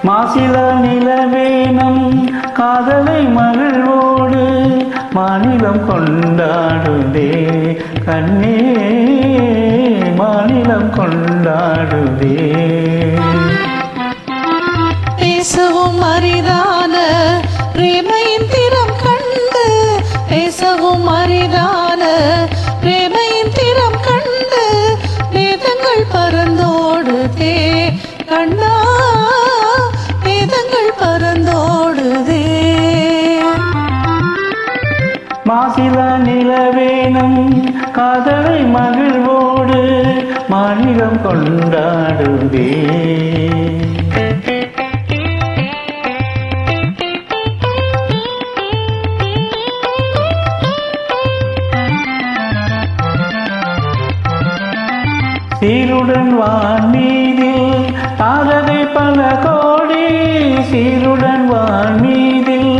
மாசில நிலவேனம் காதலை மகிழ்வோடு மாநிலம் கொண்டாடுதே கண்ணே மாநிலம் கொண்டாடுதே. பேசவும் அரிதான பிரேமையின் திறம் கண்டு பேசவும் அரிதான பிரேமையின் திறம் கண்டு வேதங்கள் பறந்தோடுதே கண்ணா வேதங்கள் பறந்தோடுதே. மாசில நிலவேனம் காதலை மகிழ்வோடு மாநிலம் கொண்டாடுதே. சீருடன் வான்மீதில் தாரகை பல கோடி சீருடன் வான்மீதில்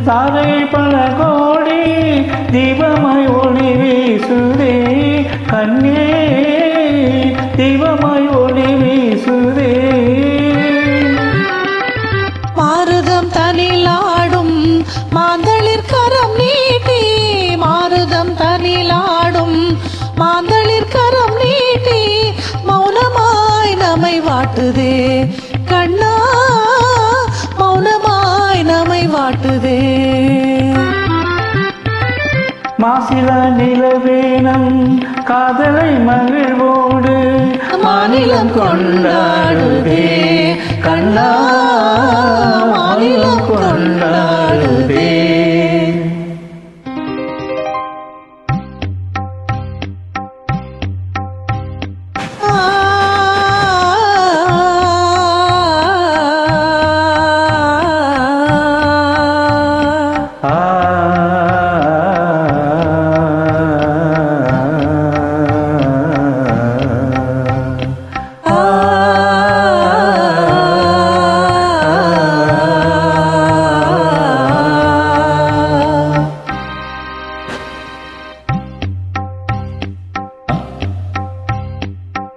தாரகை பல கோடி தீபமாய் ஒளி வீசுதே கண்ணே தீபமாய் ஒளி வீசுதே. மாருதம் தனிலாடும் மாந்தளிர் கரம் நீட்டி மாருதம் தனிலாடும் மாந்தளிர் கரம் நீட்டி மௌனமாய் நம்மை வாட்டுதே கண்ணா மௌனமாய் நம்மை வாட்டுதே. மாசில நிலவேனம் காதலை மகிழ்வோடு மாநிலம் கொண்டாடுதே கண்ணா மாநிலம் கொண்டாடுதே.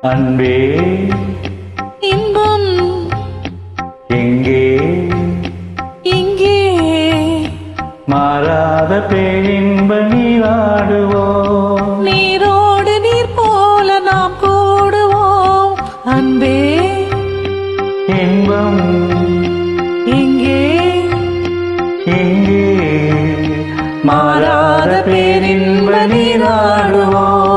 அன்பே இன்பம் எங்கே இங்கே மாறாத பேரின்ப நீராடுவோம் நீரோடு நீர் போல நாம் கூடுவோம் அன்பே இன்பம் எங்கே எங்கே மாறாத பேரின்ப நீராடுவோம்.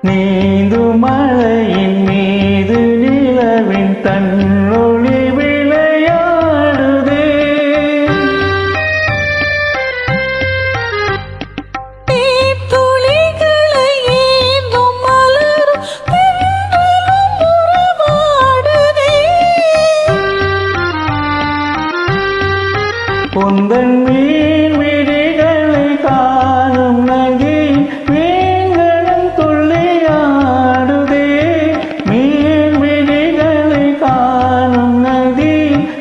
நீந்து மலையின் மீது நிலவின் தன்னொளி விளையாடுதே துளிகளை ஏந்தும் மலரும் தென்றலும் உறவாடுதே உந்தன் மீன் விழிகளை காணும் நதி மீன்களும் துள்ளியாடுதே மீன் விழிகளை காணும் நதி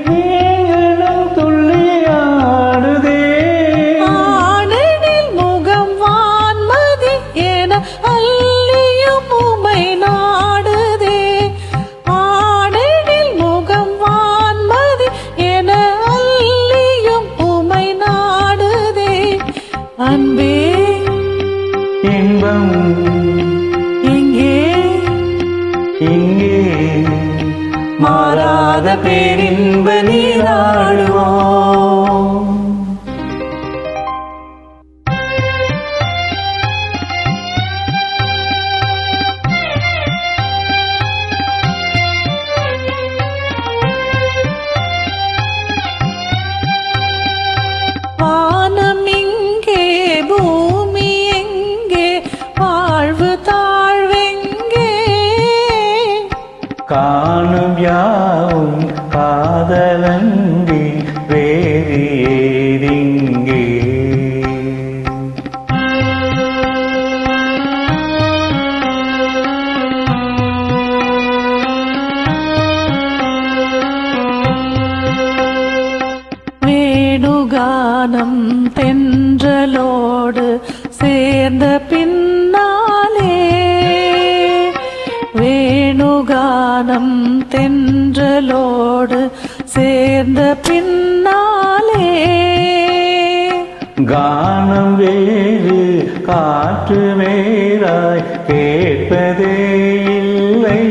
மீன்களும் துள்ளியாடுதே. ஆனனில் முகம் வான்மதி என அள்ளியும் உமை நாடுதே ஆனனில் முகம் வான்மதி என அள்ளியும் உமை நாடுதே அன்பே இன்பம் எங்கே இங்கே மாறாத பேரின்ப நீராடுவோம். வானம் இங்கே பூமி எங்கே வாழ்வு தாழ்வெங்கே காணும் யாவும் காதலன்றி வேறு ஏதிங்கே. வேணுகானம் தென்றலோடு சேர்ந்த பின்னாலே, வேணுகானம் தென்றலோடு சேர்ந்த பின்னாலே, கானம் வேறு காற்று வேறாய் கேட்பதே இல்லை.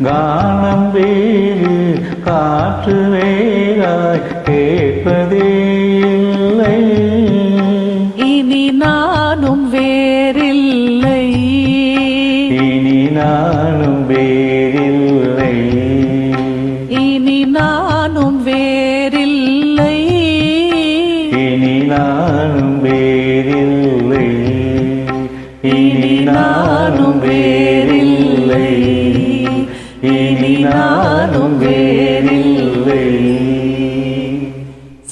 கானம் வேறு காற்று வேறாய் கேட்பதே இல்லை. இனி நானும் வேறில்லை, இனி நானும் வேறில்லை, இனி நானும் வேறில்லை, இனி நானும் வேறில்லை, இனி நானும் வேறில்லை, இனி நானும் வேறில்லை.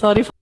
Sorry.